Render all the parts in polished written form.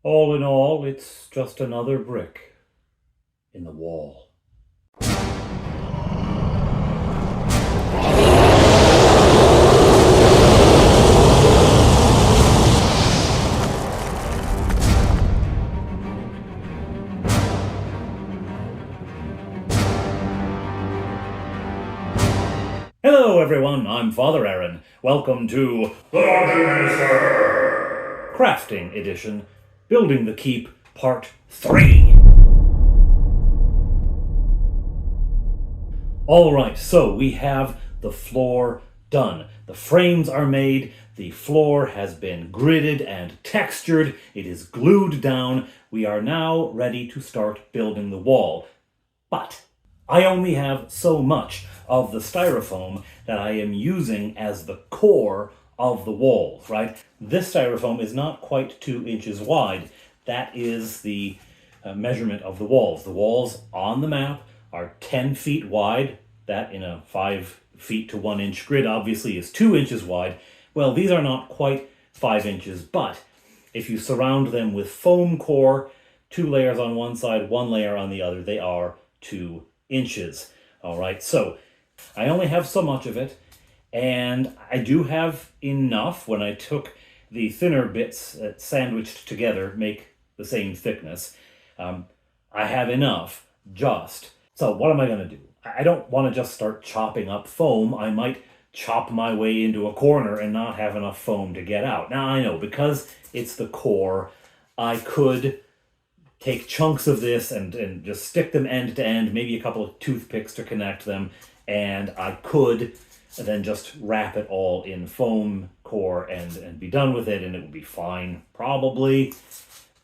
All in all, it's just another brick in the wall. Hello everyone, I'm Father Aaron. Welcome to the Crafting Edition, Building the Keep, Part 3. Alright, so we have the floor done. The frames are made, the floor has been gridded and textured, it is glued down. We are now ready to start building the wall. But I only have so much of the styrofoam that I am using as the core of the walls, right? This styrofoam is not quite 2 inches wide. That is the measurement of the walls. The walls on the map are 10 feet wide. That in a 5 feet to 1 inch grid obviously is 2 inches wide. Well, these are not quite 5 inches, but if you surround them with foam core, 2 layers on one side, 1 layer on the other, they are 2 inches. All right, so I only have so much of it, and I do have enough. When I took the thinner bits sandwiched together, make the same thickness, I have enough just. So what am I going to do? I don't want to just start chopping up foam. I might chop my way into a corner and not have enough foam to get out. Now I know, because it's the core, I could take chunks of this and just stick them end to end, maybe a couple of toothpicks to connect them, and I could then just wrap it all in foam core and be done with it, and it would be fine, probably.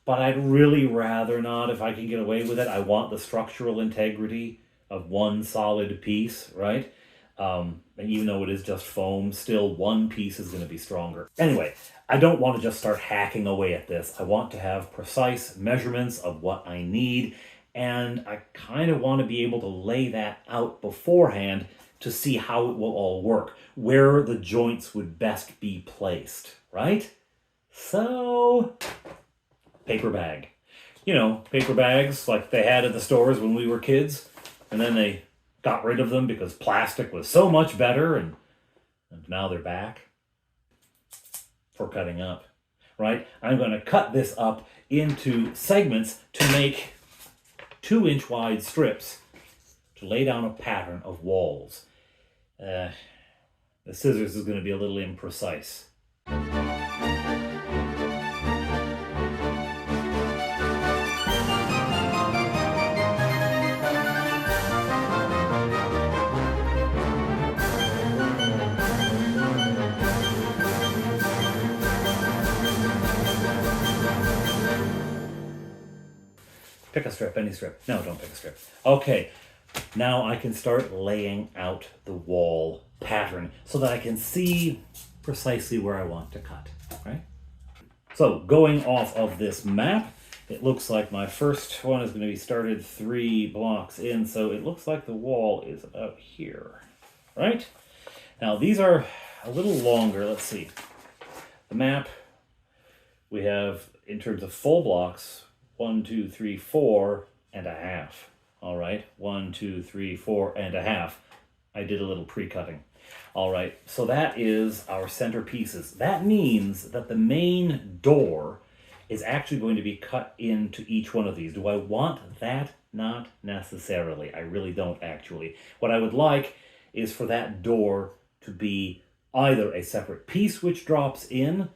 But I'd really rather not if I can get away with it. I want the structural integrity of one solid piece, right? And even though it is just foam, still one piece is going to be stronger. Anyway, I don't want to just start hacking away at this. I want to have precise measurements of what I need, and I kind of want to be able to lay that out beforehand to see how it will all work, where the joints would best be placed, right? So, paper bag. You know, paper bags like they had at the stores when we were kids, and then they got rid of them because plastic was so much better, and now they're back for cutting up, right? I'm going to cut this up into segments to make 2-inch wide strips to lay down a pattern of walls. The scissors is going to be a little imprecise. Pick a strip, any strip. No, don't pick a strip. Okay, now I can start laying out the wall pattern so that I can see precisely where I want to cut, right? So going off of this map, it looks like my first one is going to be started 3 blocks in, so it looks like the wall is about here, right? Now these are a little longer. Let's see. The map we have, in terms of full blocks, 1, 2, 3, 4 and a half. All right, 1, 2, 3, 4 and a half. I did a little pre-cutting. All right, so that is our center pieces. That means that the main door is actually going to be cut into each one of these. Do I want that? Not necessarily. I really don't, actually. What I would like is for that door to be either a separate piece which drops in,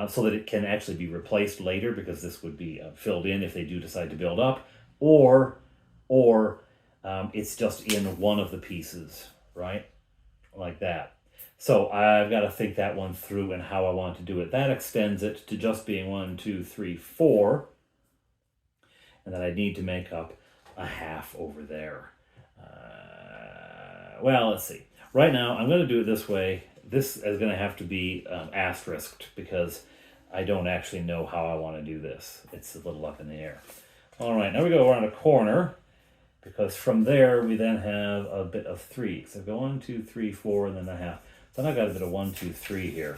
so that it can actually be replaced later, because this would be filled in if they do decide to build up, or it's just in one of the pieces, right? Like that. So I've got to think that one through and how I want to do it. That extends it to just being 1, 2, 3, 4, and then I need to make up a half over there. Well, let's see. Right now, I'm going to do it this way. This is going to have to be asterisked because I don't actually know how I want to do this. It's a little up in the air. All right, now we go around a corner, because from there we then have a bit of 3. So go 1, 2, 3, 4, and then a half. Then I've got a bit of 1, 2, 3 here,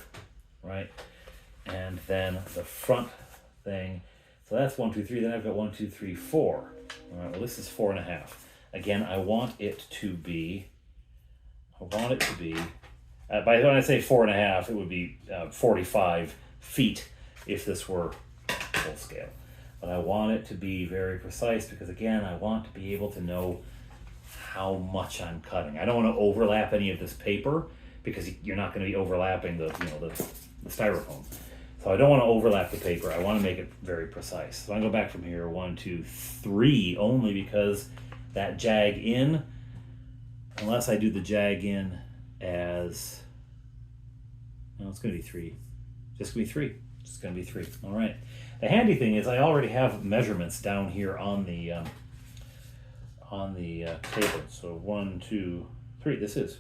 right? And then the front thing So that's 1, 2, 3. Then I've got 1, 2, 3, 4. All right, well, this is 4.5. Again, I want it to be, by when I say 4.5, it would be 45 feet if this were full scale. But I want it to be very precise because, again, I want to be able to know how much I'm cutting. I don't want to overlap any of this paper because you're not going to be overlapping the styrofoam. So I don't want to overlap the paper. I want to make it very precise. So I go back from here, 1, 2, 3, only because that jag in, unless I do the jag in as, no, it's going to be 3. Just going to be 3. It's going to be 3. All right. The handy thing is I already have measurements down here on the table. So 1, 2, 3. This is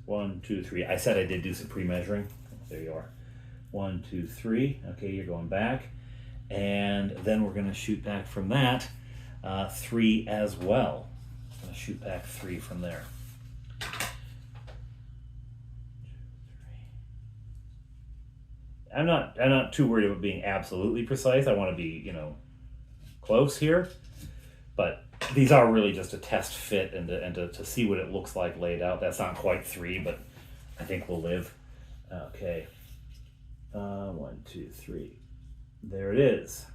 1, 2, 3. I said I did do some pre-measuring. There you are. 1, 2, 3. Okay, you're going back, and then we're going to shoot back from that 3 as well. I'm going to shoot back 3 from there. 2, 3. I'm not too worried about being absolutely precise. I want to be, close here, but these are really just a test fit and to see what it looks like laid out. That's not quite 3, but I think we'll live. Okay. 1, 2, 3. There it is.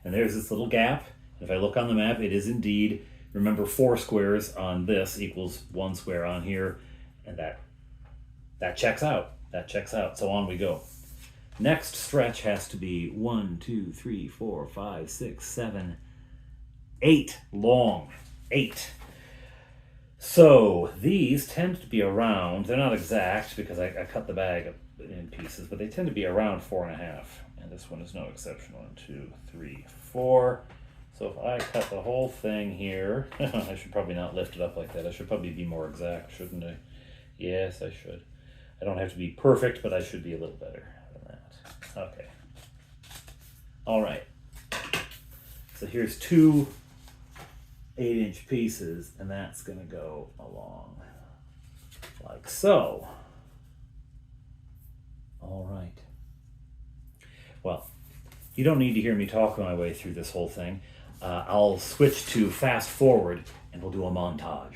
And there's this little gap. If I look on the map, it is indeed, remember, 4 squares on this equals 1 square on here, and that checks out. That checks out. So on we go. Next stretch has to be 1, 2, 3, 4, 5, 6, 7, 8 long. 8. So these tend to be around, they're not exact because I cut the bag in pieces, but they tend to be around 4.5. And this one is no exception. 1, 2, 3, 4. So if I cut the whole thing here, I should probably not lift it up like that. I should probably be more exact, shouldn't I? Yes, I should. I don't have to be perfect, but I should be a little better than that. Okay. All right. So here's 2 8-inch pieces, and that's going to go along like so. All right. Well, you don't need to hear me talk my way through this whole thing. I'll switch to fast forward, and we'll do a montage.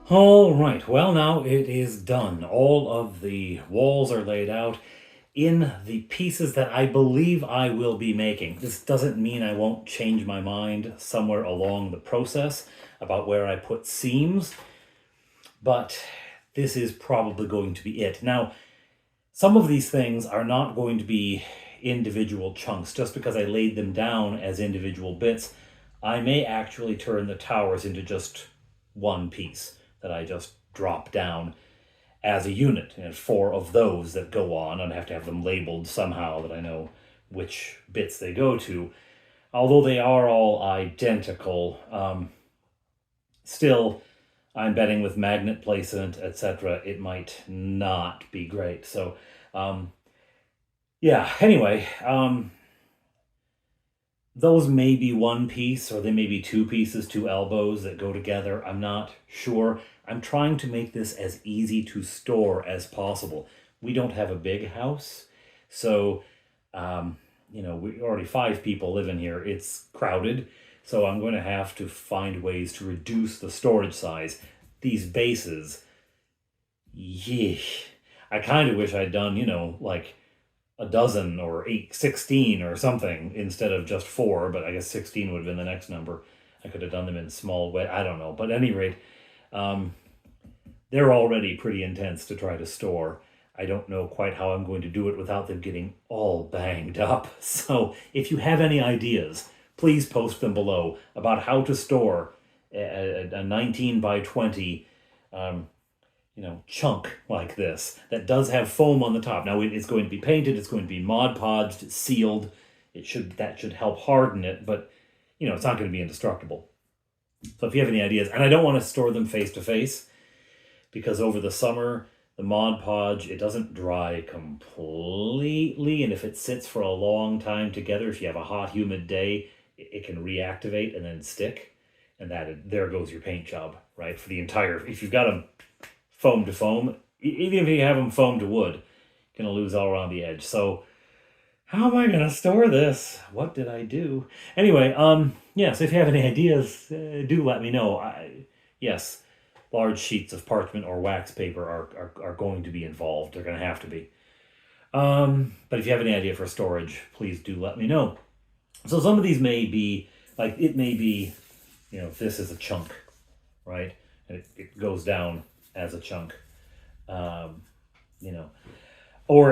All right, well, now it is done. All of the walls are laid out. in the pieces that I believe I will be making. This doesn't mean I won't change my mind somewhere along the process about where I put seams, but this is probably going to be it. Now, some of these things are not going to be individual chunks. Just because I laid them down as individual bits, I may actually turn the towers into just one piece that I just drop down as a unit, and 4 of those that go on, and I have to have them labeled somehow that I know which bits they go to. Although they are all identical, still, I'm betting with magnet placement, etc., it might not be great. So, yeah, anyway, those may be one piece, or they may be 2 pieces, 2 elbows that go together. I'm not sure. I'm trying to make this as easy to store as possible. We don't have a big house, so, we already 5 people live in here. It's crowded, so I'm going to have to find ways to reduce the storage size. These bases, yeesh. I kind of wish I'd done, like a dozen or 16 or something instead of just 4, but I guess 16 would have been the next number. I could have done them in small way. I don't know. But at any rate, they're already pretty intense to try to store. I don't know quite how I'm going to do it without them getting all banged up. So if you have any ideas, please post them below about how to store a 19 by 20 chunk like this that does have foam on the top. Now it's going to be painted, it's going to be Mod Podged, it's sealed. That should help harden it, but it's not going to be indestructible. So if you have any ideas, and I don't want to store them face to face, because over the summer the Mod Podge, it doesn't dry completely, and if it sits for a long time together, if you have a hot humid day, it can reactivate and then stick, and there goes your paint job, right? For the entire, if you've got them foam to foam, even if you have them foam to wood, you're going to lose all around the edge. So how am I going to store this? What did I do? Anyway, so if you have any ideas, do let me know. Yes, large sheets of parchment or wax paper are going to be involved. They're going to have to be. But if you have any idea for storage, please do let me know. So some of these may be, like, it may be, if this is a chunk, right? And it goes down as a chunk, or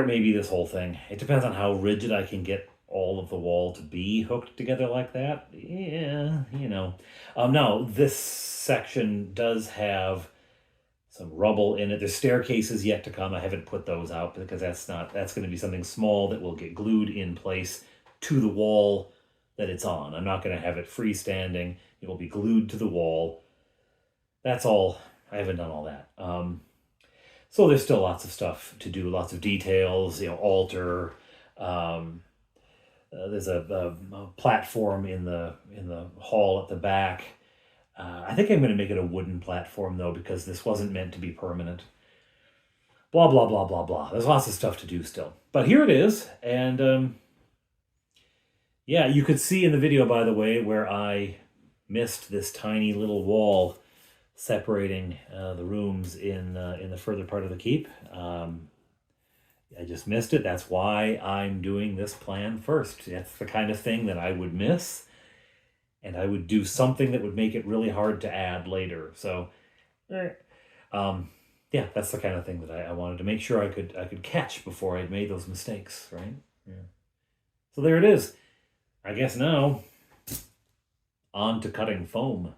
it may be this whole thing. It depends on how rigid I can get all of the wall to be hooked together like that. Yeah, now this section does have some rubble in it. There's staircases yet to come. I haven't put those out because that's going to be something small that will get glued in place to the wall that it's on. I'm not going to have it freestanding. It will be glued to the wall. That's all. I haven't done all that. So there's still lots of stuff to do, lots of details, altar. There's a platform in the hall at the back. I think I'm going to make it a wooden platform, though, because this wasn't meant to be permanent. Blah, blah, blah, blah, blah. There's lots of stuff to do still. But here it is. And, you could see in the video, by the way, where I missed this tiny little wall separating the rooms in the further part of the keep. I just missed it. That's why I'm doing this plan first. That's the kind of thing that I would miss, and I would do something that would make it really hard to add later. So, that's the kind of thing that I wanted to make sure I could catch before I'd made those mistakes, right? Yeah. So there it is. I guess now, on to cutting foam.